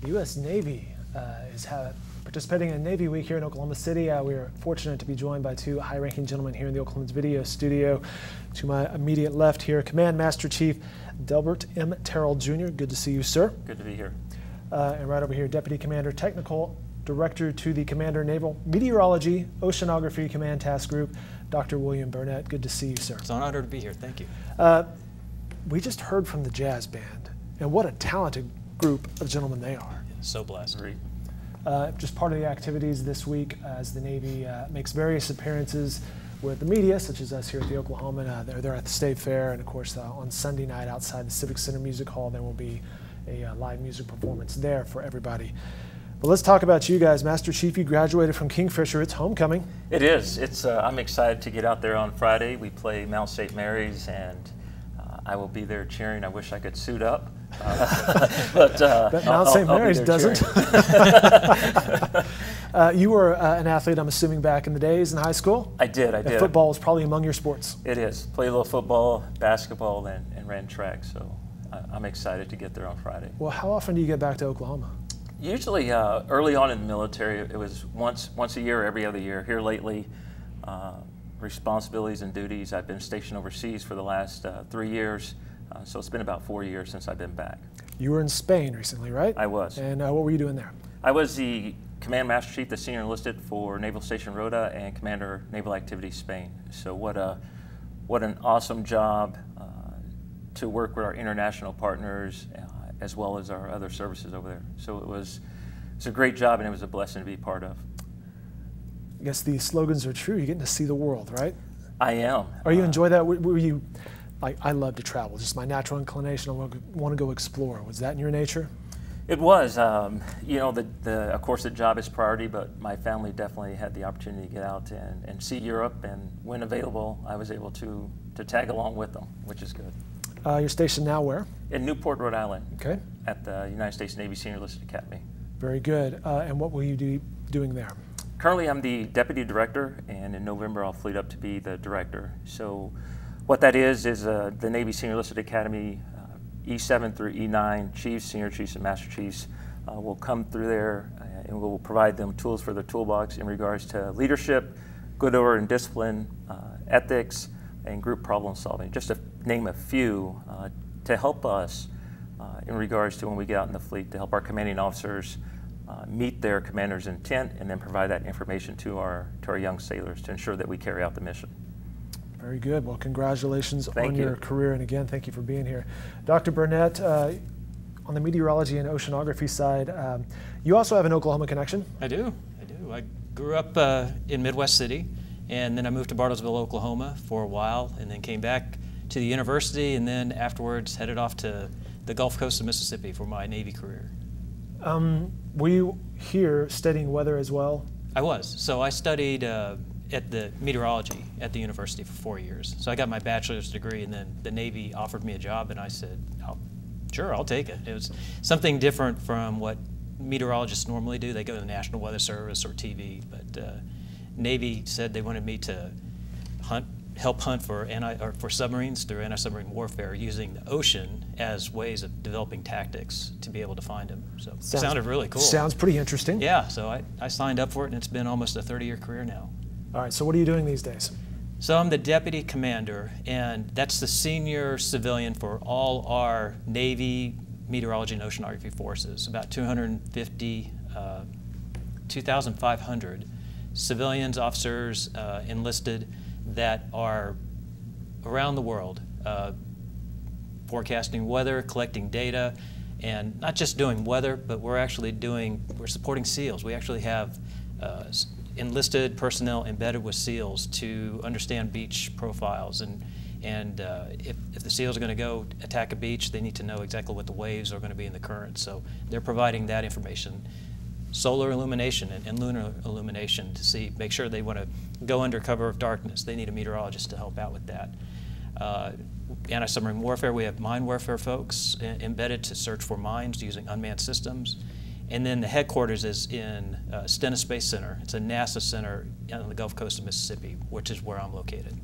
U.S. Navy is participating in Navy Week here in Oklahoma City. We are fortunate to be joined by two high-ranking gentlemen here in the Oklahoma's video studio. To my immediate left here, Command Master Chief Delbert M. Terrell Jr. Good to see you, sir. Good to be here. And right over here, Deputy Commander Technical Director to the Commander Naval Meteorology Oceanography Command Task Group, Dr. William Burnett. Good to see you, sir. It's an honor to be here. Thank you. We just heard from the jazz band, and what a talented group of gentlemen they are. So blessed. Great. Just part of the activities this week as the Navy makes various appearances with the media, such as us here at the Oklahoma. They're at the State Fair, and of course on Sunday night outside the Civic Center Music Hall, there will be a live music performance there for everybody. But let's talk about you guys. Master Chief, you graduated from Kingfisher. It's homecoming. It is. I'm excited to get out there on Friday. We play Mount St. Mary's, and I will be there cheering. I wish I could suit up. But Mount St. Mary's doesn't. You were an athlete, I'm assuming, back in the days in high school? I did. Football was probably among your sports. It is. Played a little football, basketball, and ran track. So I'm excited to get there on Friday. Well, how often do you get back to Oklahoma? Usually early on in the military, it was once a year, every other year. Here lately, responsibilities and duties, I've been stationed overseas for the last 3 years, so it's been about 4 years since I've been back. You were in Spain recently, right? I was. And what were you doing there? I was the Command Master Chief, the Senior Enlisted for Naval Station Rota and Commander Naval Activities Spain. So what an awesome job to work with our international partners as well as our other services over there. So it's a great job, and it was a blessing to be part of. I guess the slogans are true. You're getting to see the world, right? I am. Or you enjoy that? Were you, like, I love to travel, just my natural inclination. I want to go explore. Was that in your nature? It was. You know, of course the job is priority, but my family definitely had the opportunity to get out and see Europe, and when available, I was able to tag along with them, which is good. You're stationed now where? In Newport, Rhode Island. Okay. At the United States Navy Senior Enlisted Academy. Very good. And what will you be doing there? Currently, I'm the Deputy Director, and in November, I'll fleet up to be the Director. So what that is the Navy Senior Enlisted Academy, E7 through E9, Chiefs, Senior Chiefs, and Master Chiefs will come through there, and we'll provide them tools for their toolbox in regards to leadership, good order and discipline, ethics, and group problem solving, just to name a few, to help us in regards to when we get out in the fleet, to help our commanding officers meet their commander's intent, and then provide that information to our young sailors to ensure that we carry out the mission. Very good. Well, congratulations on you. your career, and again, thank you for being here. Dr. Burnett, on the meteorology and oceanography side, you also have an Oklahoma connection? I do. I grew up in Midwest City, and then I moved to Bartlesville, Oklahoma for a while, and then came back to the university, and then afterwards headed off to the Gulf Coast of Mississippi for my Navy career. Were you here studying weather as well? I was. So I studied at the meteorology at the university for 4 years. So I got my bachelor's degree, and then the Navy offered me a job, and I said, sure, I'll take it. It was something different from what meteorologists normally do. They go to the National Weather Service or TV, but Navy said they wanted me to help hunt for submarines through anti-submarine warfare, using the ocean as ways of developing tactics to be able to find them. So it sounded really cool. Sounds pretty interesting. Yeah, so I signed up for it, and it's been almost a 30-year career now. All right, so what are you doing these days? So I'm the deputy commander, and that's the senior civilian for all our Navy meteorology and oceanography forces, about 2,500 civilians, officers, enlisted, that are around the world forecasting weather, collecting data, and not just doing weather, but we're supporting SEALs. We actually have enlisted personnel embedded with SEALs to understand beach profiles, and if the SEALs are going to go attack a beach, they need to know exactly what the waves are going to be in the current. So they're providing that information. Solar illumination and lunar illumination to make sure they want to go under cover of darkness. They need a meteorologist to help out with that. Anti-submarine warfare, we have mine warfare folks embedded to search for mines using unmanned systems. And then the headquarters is in Stennis Space Center. It's a NASA center on the Gulf Coast of Mississippi, which is where I'm located.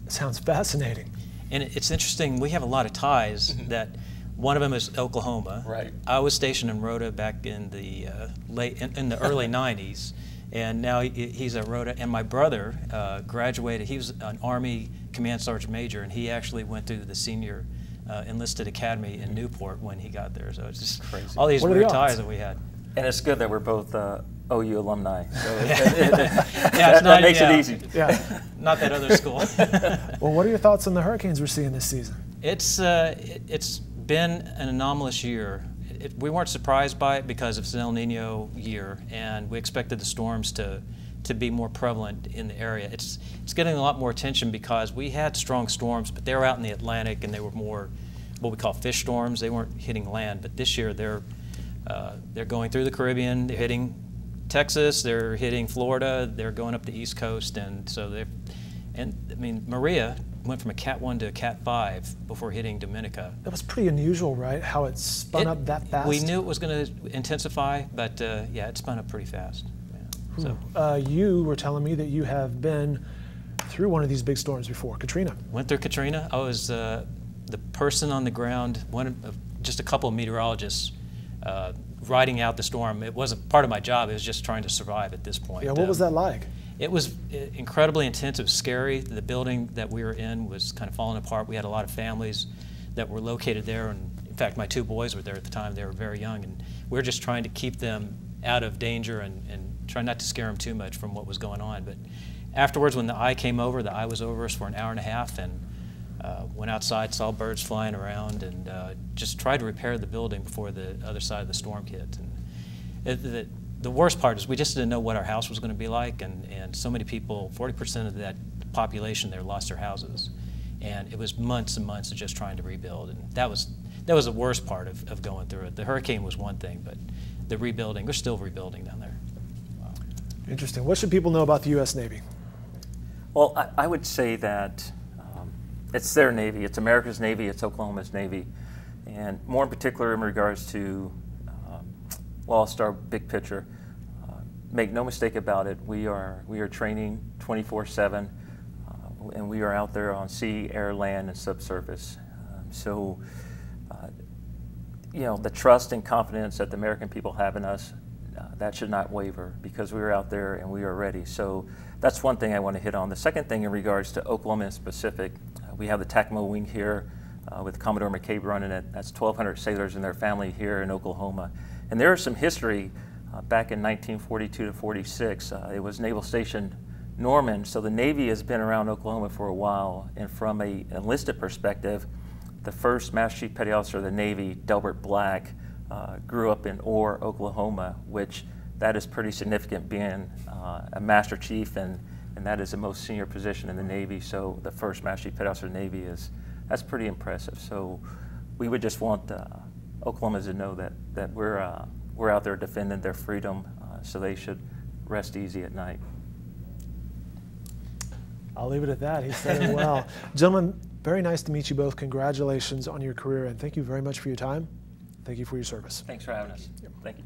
Sounds fascinating. And it's interesting, we have a lot of ties that One of them is Oklahoma. Right. I was stationed in Rota back in the in the early '90s, and now he's at Rota. And my brother graduated. He was an Army Command Sergeant Major, and he actually went through the senior enlisted academy in Newport when he got there. So it's just crazy. all these What are the weird odds? ties that we had. And it's good that we're both OU alumni. So That makes it easy. Yeah. Not that other school. Well, what are your thoughts on the hurricanes we're seeing this season? It's been an anomalous year. We weren't surprised by it because it's an El Nino year, and we expected the storms to be more prevalent in the area. It's getting a lot more attention because we had strong storms, but they were out in the Atlantic, and they were more what we call fish storms. They weren't hitting land, but this year they're going through the Caribbean. They're hitting Texas. They're hitting Florida. They're going up the East Coast, and so Maria went from a Cat 1 to a Cat 5 before hitting Dominica. That was pretty unusual, right? How it spun up that fast. We knew it was going to intensify, but yeah, it spun up pretty fast. Yeah. So you were telling me that you have been through one of these big storms before, Katrina. went through Katrina. I was the person on the ground, one of just a couple of meteorologists riding out the storm. It wasn't part of my job. It was just trying to survive at this point. Yeah, what was that like? It was incredibly intense. It was scary. The building that we were in was kind of falling apart. We had a lot of families that were located there, and in fact, my 2 boys were there at the time. They were very young, and we were just trying to keep them out of danger and try not to scare them too much from what was going on. But afterwards, when the eye came over, the eye was over us for an hour and a half, and went outside, saw birds flying around, and just tried to repair the building before the other side of the storm hit. And the worst part is we just didn't know what our house was going to be like, and so many people, 40% of that population there lost their houses. And it was months and months of just trying to rebuild, and that was the worst part of going through it. The hurricane was one thing, but the rebuilding, we're still rebuilding down there. Wow. Interesting. What should people know about the U.S. Navy? Well, I would say that it's their Navy. It's America's Navy. It's Oklahoma's Navy. And more in particular in regards to, well, I'll start big picture. Make no mistake about it, we are training 24/7, and we are out there on sea, air, land, and subsurface. So, you know, the trust and confidence that the American people have in us, that should not waver because we are out there and we are ready. So that's one thing I want to hit on. The second thing in regards to Oklahoma in specific, we have the TACMO wing here with Commodore McCabe running it. That's 1,200 sailors and their family here in Oklahoma. And there is some history back in 1942 to 46. It was Naval Station Norman, so the Navy has been around Oklahoma for a while. And from an enlisted perspective, the first Master Chief Petty Officer of the Navy, Delbert Black, grew up in Orr, Oklahoma, which that is pretty significant being a Master Chief, and that is the most senior position in the Navy. So the first Master Chief Petty Officer of the Navy that's pretty impressive. So we would just want Oklahomans to know that we're out there defending their freedom, so they should rest easy at night. I'll leave it at that. He said it well. Gentlemen, very nice to meet you both. Congratulations on your career, and thank you very much for your time. Thank you for your service. Thanks for having us. Yep. Thank you.